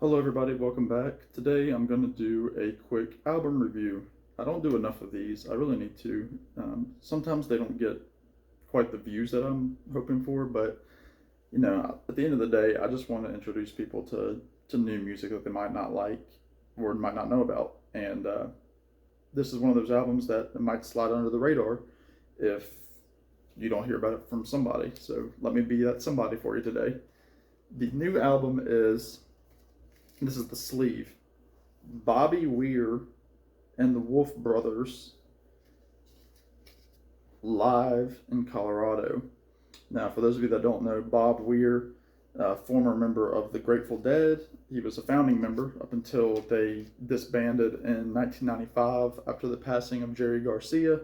Hello everybody, welcome back. Today I'm going to do a quick album review. I don't do enough of these, I really need to. Sometimes they don't get quite the views that I'm hoping for, but at the end of the day, I just want to introduce people to new music that they might not like or might not know about. And this is one of those albums that might slide under the radar if you don't hear about it from somebody. So let me be that somebody for you today. The new album is This is the sleeve. Bobby Weir and the Wolf Brothers live in Colorado. Now, for those of you that don't know, Bob Weir, former member of the Grateful Dead, he was a founding member up until they disbanded in 1995 after the passing of Jerry Garcia.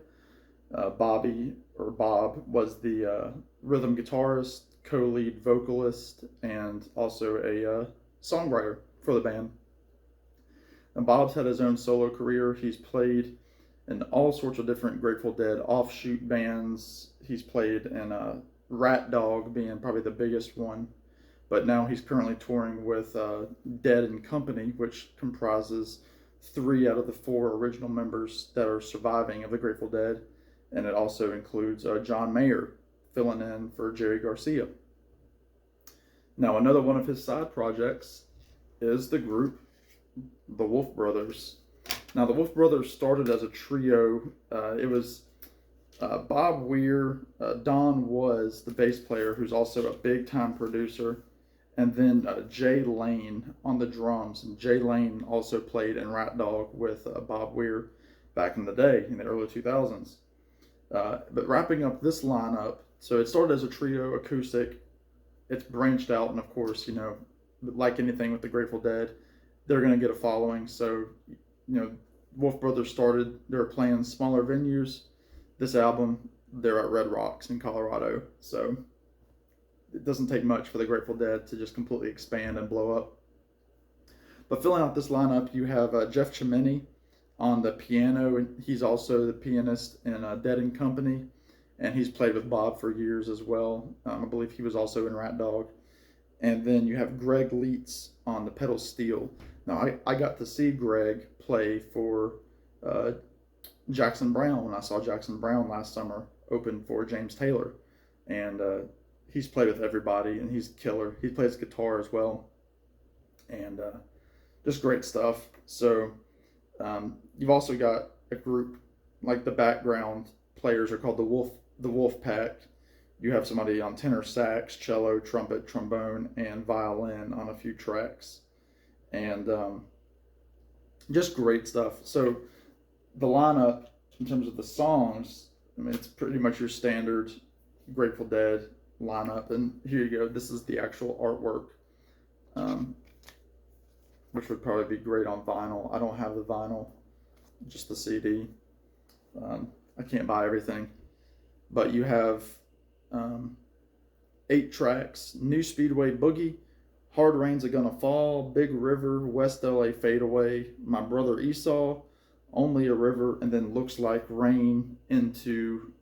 Bob was the rhythm guitarist, co-lead vocalist, and also a songwriter for the band. And Bob's had his own solo career. He's played in all sorts of different Grateful Dead offshoot bands. He's played in Rat Dog being probably the biggest one. But now he's currently touring with Dead and Company, which comprises 3 out of the 4 original members that are surviving of the Grateful Dead. And it also includes John Mayer filling in for Jerry Garcia. Now, another one of his side projects is the group, the Wolf Brothers. Now, the Wolf Brothers started as a trio. It was Bob Weir, Don was the bass player, who's also a big-time producer, and then Jay Lane on the drums. And Jay Lane also played in Rat Dog with Bob Weir back in the day, in the early 2000s. But wrapping up this lineup, so it started as a trio acoustic. It's branched out, and of course, like anything with the Grateful Dead, they're going to get a following. So, Wolf Brothers they were playing smaller venues. This album, they're at Red Rocks in Colorado. So it doesn't take much for the Grateful Dead to just completely expand and blow up. But filling out this lineup, you have Jeff Chimini on the piano, and he's also the pianist in Dead and Company, and he's played with Bob for years as well. I believe he was also in Rat Dog. And then you have Greg Leitz on the pedal steel. Now, I got to see Greg play for Jackson Browne when I saw Jackson Browne last summer open for James Taylor. And he's played with everybody, and he's killer. He plays guitar as well. And just great stuff. So you've also got a group, like the background players are called the Wolf Pack. You have somebody on tenor sax, cello, trumpet, trombone, and violin on a few tracks. And just great stuff. So the lineup, in terms of the songs, it's pretty much your standard Grateful Dead lineup. And here you go. This is the actual artwork, which would probably be great on vinyl. I don't have the vinyl, just the CD. I can't buy everything. But you have 8 tracks: New Speedway Boogie, Hard Rain's Gonna Fall, Big River, West LA Fadeaway, My Brother Esau, Only a River, and then Looks Like Rain into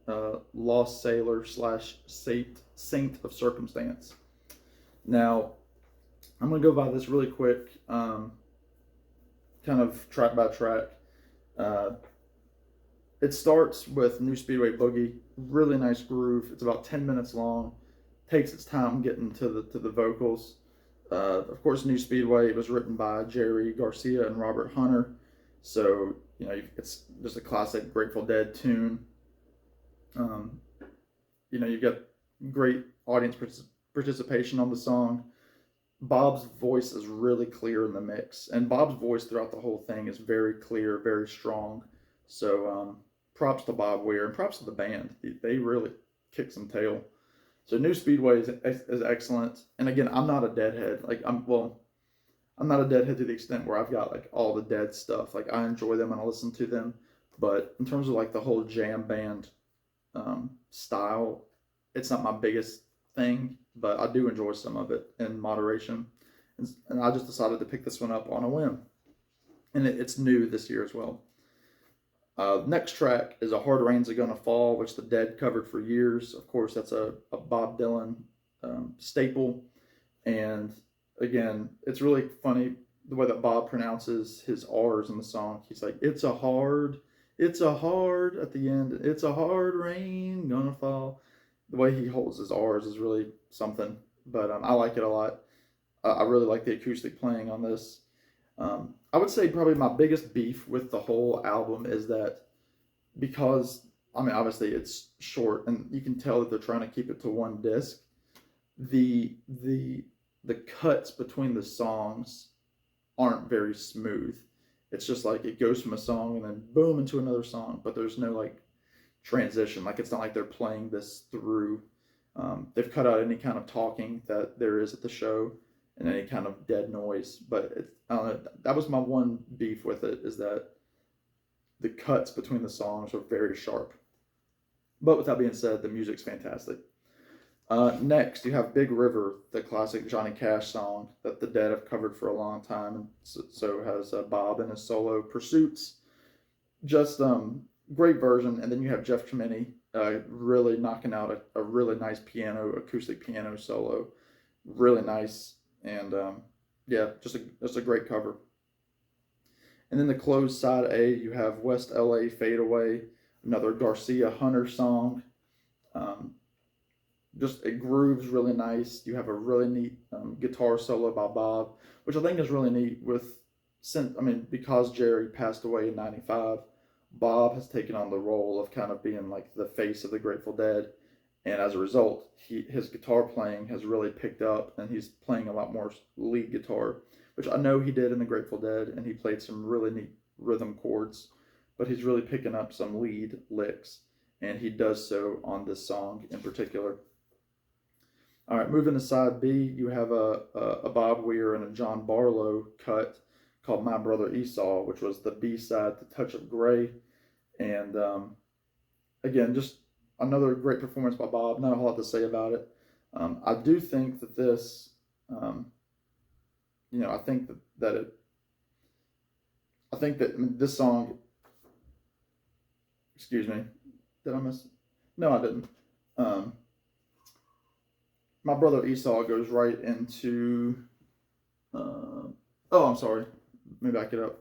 Lost Sailor / Saint of Circumstance. Now, I'm going to go by this really quick, kind of track by track. It starts with New Speedway Boogie, really nice groove. It's about 10 minutes long. Takes its time getting to the vocals. Of course, New Speedway was written by Jerry Garcia and Robert Hunter, so it's just a classic Grateful Dead tune. You've got great audience participation on the song. Bob's voice is really clear in the mix, and Bob's voice throughout the whole thing is very clear, very strong. So props to Bob Weir, and props to the band. They really kick some tail. So New Speedway is excellent. And again, I'm not a Deadhead. I'm not a Deadhead to the extent where I've got like all the Dead stuff. Like, I enjoy them and I listen to them, but in terms of like the whole jam band style, it's not my biggest thing, but I do enjoy some of it in moderation. And I just decided to pick this one up on a whim. And it's new this year as well. Next track is A Hard Rain's Gonna Fall, which the Dead covered for years. Of course, that's a Bob Dylan staple. And again, it's really funny the way that Bob pronounces his R's in the song. He's like, it's a hard at the end. It's a hard rain gonna fall. The way he holds his R's is really something. But I like it a lot. I really like the acoustic playing on this. I would say probably my biggest beef with the whole album is that because I mean obviously it's short and you can tell that they're trying to keep it to one disc. The the the cuts between the songs aren't very smooth. It's just like it goes from a song and then boom into another song, but there's no like transition. Like it's not like they're playing this through. They've cut out any kind of talking that there is at the show and any kind of dead noise. But I don't know. That was my one beef with it is that the cuts between the songs are very sharp. But with that being said, the music's fantastic. Next, you have Big River, the classic Johnny Cash song that the Dead have covered for a long time, and so has Bob in his solo pursuits. Just great version, and then you have Jeff Tremini really knocking out a really nice acoustic piano solo, really nice, and yeah, just a great cover. And then the closed side A, you have West LA Fade Away, another Garcia Hunter song. Just it grooves really nice. You have a really neat guitar solo by Bob, which I think is really neat. Because Jerry passed away in '95, Bob has taken on the role of kind of being like the face of the Grateful Dead, and as a result, his guitar playing has really picked up, and he's playing a lot more lead guitar, which I know he did in the Grateful Dead, and he played some really neat rhythm chords, but he's really picking up some lead licks, and he does so on this song in particular. All right, moving to side B, you have a Bob Weir and a John Barlow cut called My Brother Esau, which was the B-side to Touch of Grey. And again, just another great performance by Bob. Not a whole lot to say about it. I do think that this, I think that this song, excuse me, did I miss? No, I didn't. My Brother Esau goes right into. I'm sorry. Let me back it up.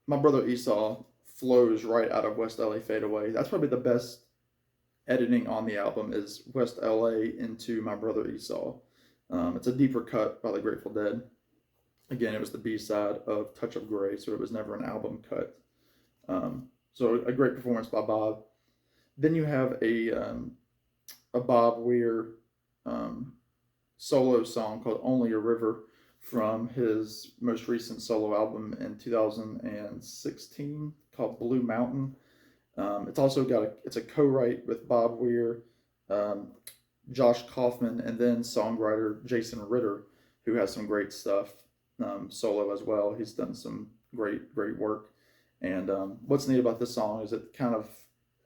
My Brother Esau flows right out of West LA Fade Away. That's probably the best editing on the album is West LA into My Brother Esau. It's a deeper cut by the Grateful Dead. Again, it was the B-side of Touch of Grey, so it was never an album cut. So a great performance by Bob. Then you have a Bob Weir solo song called Only a River from his most recent solo album in 2016 called Blue Mountain. It's also it's a co-write with Bob Weir, Josh Kaufman, and then songwriter Jason Ritter, who has some great stuff solo as well. He's done some great work. And what's neat about this song is it kind of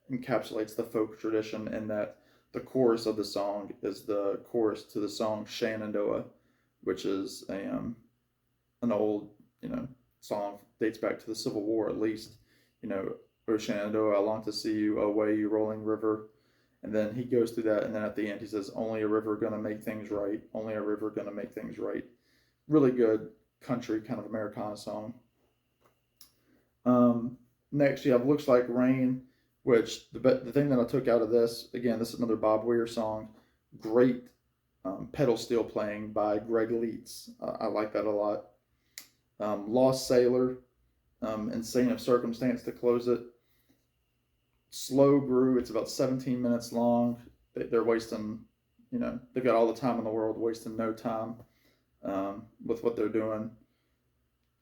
encapsulates the folk tradition in that the chorus of the song is the chorus to the song Shenandoah, which is an old, song, dates back to the Civil War at least. O Shenandoah, I long to see you away, you rolling river. And then he goes through that, and then at the end he says, only a river gonna make things right, only a river gonna make things right. Really good country kind of Americana song. Next you have Looks Like Rain, which the thing that I took out of this, again, this is another Bob Weir song. Great pedal steel playing by Greg Leitz. I like that a lot. Lost Sailor, Insane of Circumstance to close it. Slow Brew, it's about 17 minutes long. They're wasting, they've got all the time in the world, wasting no time with what they're doing.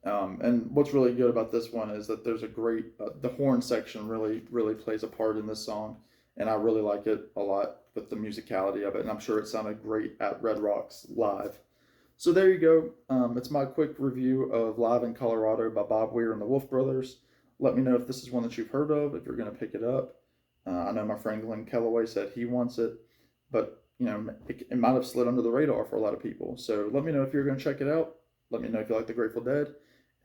And what's really good about this one is that there's a great, the horn section really plays a part in this song, and I really like it a lot with the musicality of it, and I'm sure it sounded great at Red Rocks live. So there you go. It's my quick review of Live in Colorado by Bob Weir and the Wolf Brothers. Let me know if this is one that you've heard of, if you're going to pick it up. I know my friend Glenn Kellaway said he wants it, but it might have slid under the radar for a lot of people. So let me know if you're going to check it out. Let me know if you like the Grateful Dead.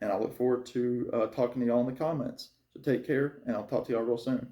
And I look forward to talking to y'all in the comments. So take care, and I'll talk to y'all real soon.